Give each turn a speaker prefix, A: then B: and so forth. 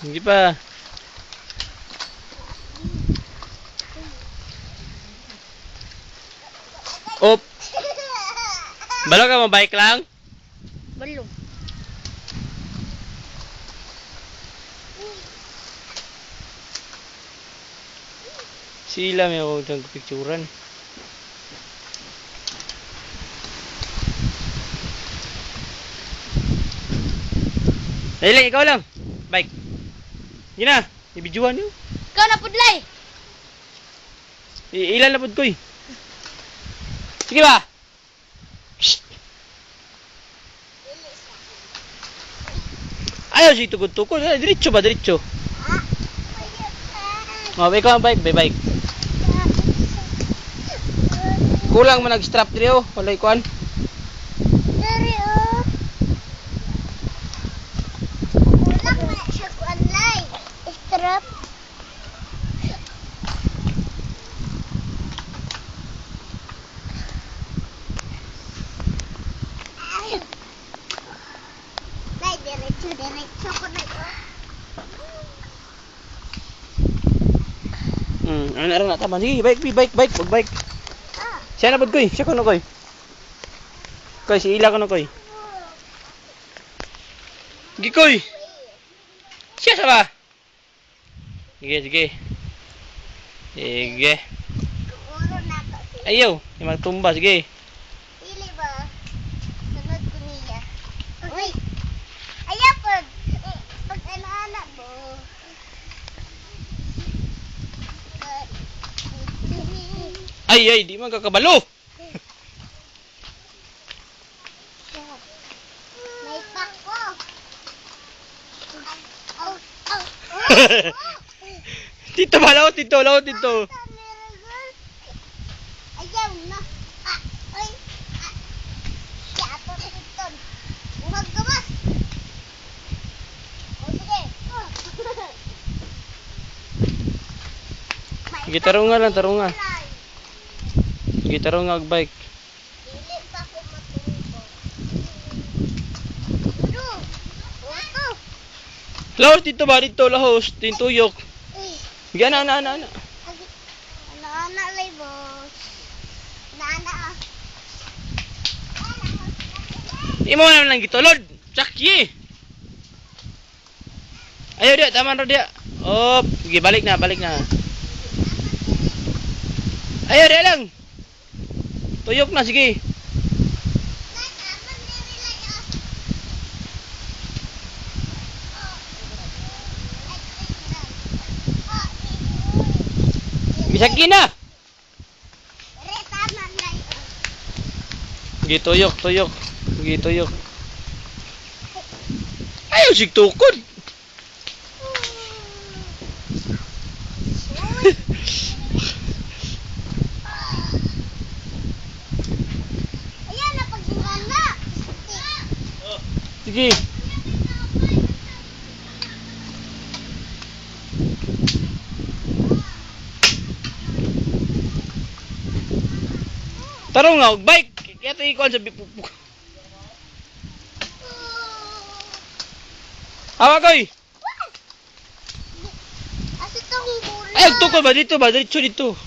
A: Hindi pa. Op. Balo ka mo bike lang?
B: Balo.
A: Sila may ako dyan picturean. Dali lang, ikaw lang. Bike. Yun na, ibidyohan nyo.
B: Ikaw na pudlay.
A: Ilan na pod ko eh. Sige ba? Shhh. Ayaw siya tukod-tukod. Diretso ba? Diretso. Oh, ikaw ang bike. Bike. Kulang mo nag-strap dito. Walay kuan.
B: Dari oh. Kulang na siya kuan lay. Strap. Lay diretso ko na.
A: Ano na tama. Sige, bike. Wag bike. Siya na pod koy. Siya ko na koy. Koy, si ila ko na koy. Sige koy. Siya sa ba? Sige.
B: Siguro na to.
A: Ayaw, yung magtumba. Sige.
B: Pili ba? Sunod ko niya. Uy! Ayaw po! Pag anak mo.
A: Ay, di man kakabalo.
B: May pako. Oh.
A: Tito ba? Laot dito.
B: Ayaw na. Uy! Siya po dito. Buhag ka ba? O sige.
A: Sige, tarunga lang. Sige, tarunga og bike.
B: Dili pa ko matulog. Ano? Oto.
A: Laos dito ba? Dito, lahos. Tintuyok. Sige, ana.
B: Anak lay boss. Nana.
A: Di mo naman lang gitulod. Tsaki. Ayaw dia, taman ro dia. Op, sige, balik na. Ayaw dia lang. Tuyok na, sige. Bisagi na. Sige, tuyok. Sige, tuyok. Ayaw sig tukod.
B: Ayan na paghingan na.
A: Sige. Tarong nga, bike. Kaya ito ikaw sa bipupuk. Hawak koy.
B: Asa tong bulan?
A: Ay, tukod ba dito ba? Diretso dito.